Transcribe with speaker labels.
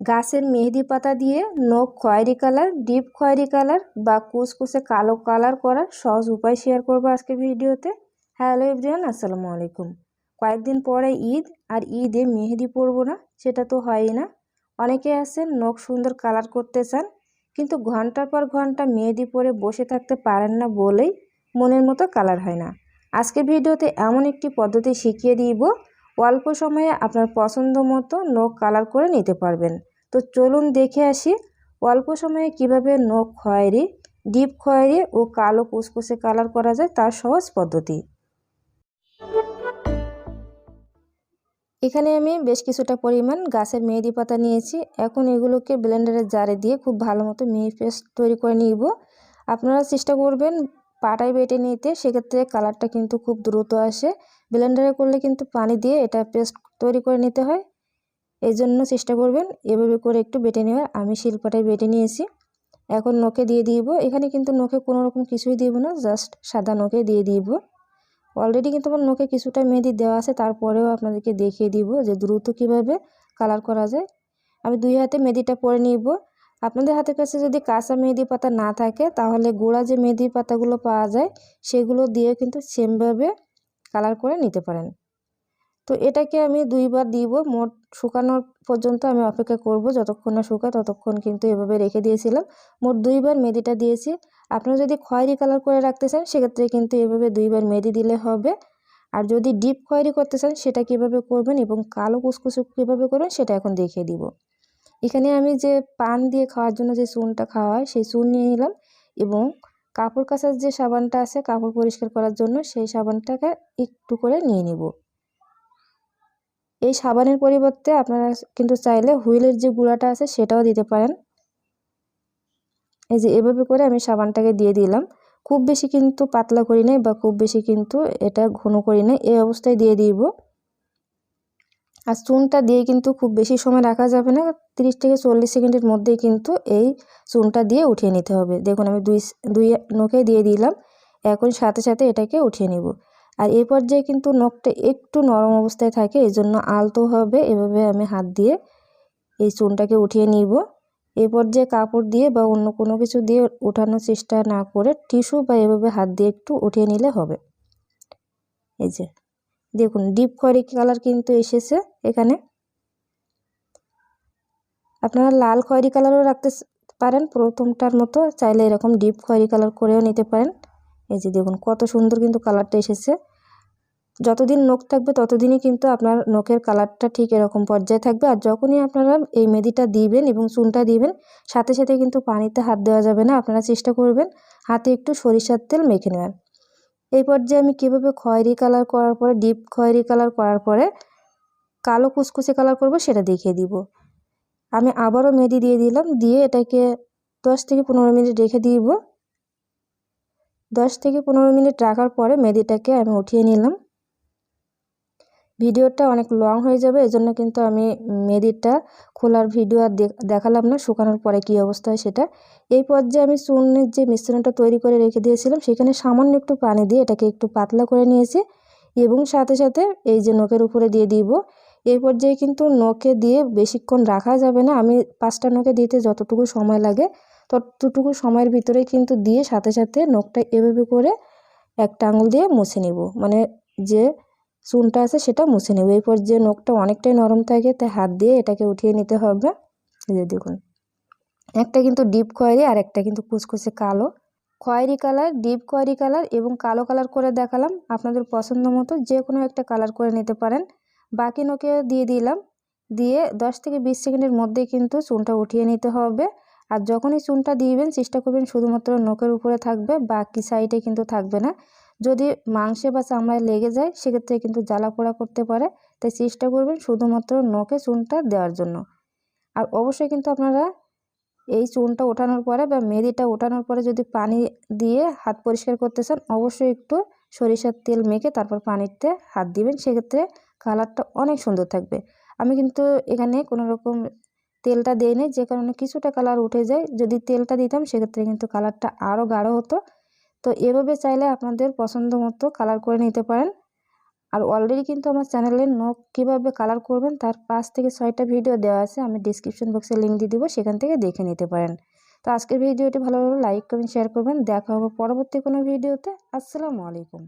Speaker 1: গাছের মেহেদি পাতা দিয়ে নখ খয়েরি কালার, ডিপ খয়েরি কালার বা কুচকুচে কালো কালার করার সহজ উপায় শেয়ার করবো আজকের ভিডিওতে। হ্যালো এভরিওয়ান, আসসালামু আলাইকুম। কয়েকদিন পরে ঈদ, আর ঈদে মেহেদি পরবো না সেটা তো হয়ই না। অনেকে আছেন নখ সুন্দর কালার করতে চান, কিন্তু ঘন্টার পর ঘন্টা মেহেদি পরে বসে থাকতে পারেন না বলেই মনের মতো কালার হয় না। আজকের ভিডিওতে এমন একটি পদ্ধতি শিখিয়ে দিব, অল্প সময়ে আপনার পছন্দ মতো নখ কালার করে নিতে পারবেন। তো চলুন দেখে আসি অল্প সময়ে কিভাবে নখ খয়েরি, ডিপ খয়েরি ও কালো কুচকুচে কালার করা যায় তার সহজ পদ্ধতি। এখানে আমি বেশ কিছুটা পরিমাণ গাছের মেহেদি পাতা নিয়েছি। এখন এগুলোকে ব্লেন্ডারের জারে দিয়ে খুব ভালো মতো মিহি পেস্ট তৈরি করে নিব। আপনারা চেষ্টা করবেন পাটায় বেটে নিতে, সেক্ষেত্রে কালারটা কিন্তু খুব দ্রুত আসে। ব্লেন্ডারে করলে কিন্তু পানি দিয়ে এটা পেস্ট তৈরি করে নিতে হয়, এই জন্য চেষ্টা করবেন এভাবে করে একটু বেটে নেওয়ার। আমি শিলপাটায় বেটে নিয়েছি। এখন নখে দিয়ে দিব। এখানে কিন্তু নখে কোনো রকম কিছুই দিব না, জাস্ট সাদা নখে দিয়ে দিব। অলরেডি কিন্তু আমার নখে কিছুটা মেহেদি দেওয়া আছে, তারপরেও আপনাদেরকে দেখিয়ে দিব যে দ্রুত কিভাবে কালার করা যায়। আমি দুই হাতে মেহেদিটা পরে নিব। আপনাদের হাতের কাছে যদি কাঁচা মেহেদি পাতা না থাকে, তাহলে গুঁড়া যে মেহেদি পাতাগুলো পাওয়া যায় সেগুলো দিয়ে কিন্তু সেমভাবে কালার করে নিতে পারেন। তো এটাকে আমি দুইবার দিব। মোট শুকানোর পর্যন্ত আমি অপেক্ষা করব, যতক্ষণ না শুকায় ততক্ষণ কিন্তু এভাবে রেখে দিয়েছিলাম। মোট দুইবার মেহেদিটা দিয়েছি। আপনারা যদি খয়েরি কালার করে রাখতে চান সেক্ষেত্রে কিন্তু এভাবে দুইবার মেহেদি দিলে হবে। আর যদি ডিপ খয়েরি করতে চান সেটা কিভাবে করবেন এবং কালো কুচকুচে কীভাবে করবেন সেটা এখন দেখিয়ে দিব। এখানে আমি যে পান দিয়ে খাওয়ার জন্য যে চুনটা খাওয়া হয় সেই চুন নিয়ে নিলাম, এবং কাপড় কাচার যে সাবানটা আছে কাপড় পরিষ্কার করার জন্য সেই সাবানটাকে একটু করে নিয়ে নিব। এই সাবানের পরিবর্তে আপনারা কিন্তু চাইলে হুইলের যে গুঁড়াটা আছে সেটাও দিতে পারেন। এই যে এভাবে করে আমি সাবানটাকে দিয়ে দিলাম। খুব বেশি কিন্তু পাতলা করি নাই বা খুব বেশি কিন্তু এটা ঘন করি নাই, এই অবস্থায় দিয়ে দিব। আর চুনটা দিয়ে কিন্তু খুব বেশি সময় রাখা যাবে না, 30 থেকে 40 সেকেন্ডের মধ্যেই কিন্তু এই চুনটা দিয়ে উঠিয়ে নিতে হবে। দেখুন আমি দুই নখে দিয়ে দিলাম। এখন সাথে সাথে এটাকে উঠিয়ে নিব। আর এই পর্যায়ে কিন্তু নখটা একটু নরম অবস্থায় থাকে, এই জন্য আলতো হবে এভাবে আমি হাত দিয়ে এই চুনটাকে উঠিয়ে নিব। এই পর্যায়ে কাপড় দিয়ে বা অন্য কোনো কিছু দিয়ে ওঠানোর চেষ্টা না করে টিস্যু বা এভাবে হাত দিয়ে একটু উঠিয়ে নিলে হবে। এই যে দেখুন ডিপ খয়েরি কালার কিন্তু এসেছে। এখানে আপনারা লাল খয়েরি কালারও রাখতে পারেন প্রথমটার মতো, চাইলে এরকম ডিপ খয়েরি কালার করেও নিতে পারেন। এই যে দেখুন কত সুন্দর কিন্তু কালারটা এসেছে। যতদিন নখ থাকবে ততদিনই কিন্তু আপনার নখের কালারটা ঠিক এরকম পর্যায়ে থাকবে। আর যখনই আপনারা এই মেহেদিটা দিবেন এবং চুনটা দিবেন, সাথে সাথে কিন্তু পানিতে হাত দেওয়া যাবে না। আপনারা চেষ্টা করবেন হাতে একটু সরিষার তেল মেখে নেওয়ার। এই পর্যায়ে আমি কীভাবে খয়েরি কালার করার পরে, ডিপ খয়েরি কালার করার পরে কালো কুচকুচে কালার করব সেটা দেখিয়ে দিব। আমি আবারও মেহেদি দিয়ে দিলাম, দিয়ে এটাকে 10 থেকে 15 মিনিট রেখে দিব। 10 থেকে 15 মিনিট রাখার পরে মেহেদিটাকে আমি উঠিয়ে নিলাম। ভিডিওটা অনেক লং হয়ে যাবে, এজন্য কিন্তু আমি মেহেদিটা খোলার ভিডিও আর দেখালাম না, শুকানোর পরে কী অবস্থা হয় সেটা। এই পর্যায়ে আমি চুনের যে মিশ্রণটা তৈরি করে রেখে দিয়েছিলাম সেখানে সামান্য একটু পানি দিয়ে এটাকে একটু পাতলা করে নিয়েছি, এবং সাথে সাথে এই যে নখের উপরে দিয়ে দিব। এই পর্যায়ে কিন্তু নখে দিয়ে বেশিক্ষণ রাখা যাবে না। আমি 5টা নখে দিতে যতটুকু সময় লাগে ততটুকু সময়ের ভিতরে কিন্তু দিয়ে সাথে সাথে নখটা এভাবে করে একটা আঙুল দিয়ে মুছে নিব, মানে যে চুনটা আছে সেটা মুছে নেব। এই পর্যায়ে নখটা অনেকটাই নরম থাকে, তাই হাত দিয়ে এটাকে উঠিয়ে নিতে হবে। এই যে দেখুন একটা কিন্তু ডিপ খয়েরি আর একটা কিন্তু কুচকুচে কালো। খয়েরি কালার, ডিপ খয়েরি কালার এবং কালো কালার করে দেখালাম। আপনাদের পছন্দ মতো যে কোনো একটা কালার করে নিতে পারেন। বাকি নখে দিয়ে দিলাম, দিয়ে 10 থেকে 20 সেকেন্ডের মধ্যে কিন্তু চুনটা উঠিয়ে নিতে হবে। আর যখনই চুনটা দিবেন চেষ্টা করবেন শুধুমাত্র নখের উপরে থাকবে, বাকি সাইডে কিন্তু থাকবে না। যদি মাংসে বা চামড়ায় লেগে যায় সেক্ষেত্রে কিন্তু জ্বালা পোড়া করতে পারে, তাই চেষ্টা করবেন শুধুমাত্র নখে চুনটা দেওয়ার জন্য। আর অবশ্যই কিন্তু আপনারা এই চুনটা ওঠানোর পরে বা মেহেদিটা ওঠানোর পরে যদি পানি দিয়ে হাত পরিষ্কার করতে চান, অবশ্যই একটু সরিষার তেল মেখে তারপর পানিতে হাত দিবেন, সেক্ষেত্রে কালারটা অনেক সুন্দর থাকবে। আমি কিন্তু এখানে কোনো রকম তেলটা দিই নি, যে কারণে কিছুটা কালার উঠে যায়। যদি তেলটা দিতাম সেক্ষেত্রে কিন্তু কালারটা আরও গাঢ় হতো। তো এভাবে চাইলে আপনাদের পছন্দ মতো কালার করে নিতে পারেন। আর অলরেডি কিন্তু আমার চ্যানেলে নখ কীভাবে কালার করবেন তার 5 থেকে 6টা ভিডিও দেওয়া আছে, আমি ডিসক্রিপশন বক্সে লিঙ্ক দিয়ে দেবো, সেখান থেকে দেখে নিতে পারেন। তো আজকের ভিডিওটি ভালো লাগলে লাইক করবেন, শেয়ার করবেন। দেখা হবে পরবর্তী কোনো ভিডিওতে। আসসালামু আলাইকুম।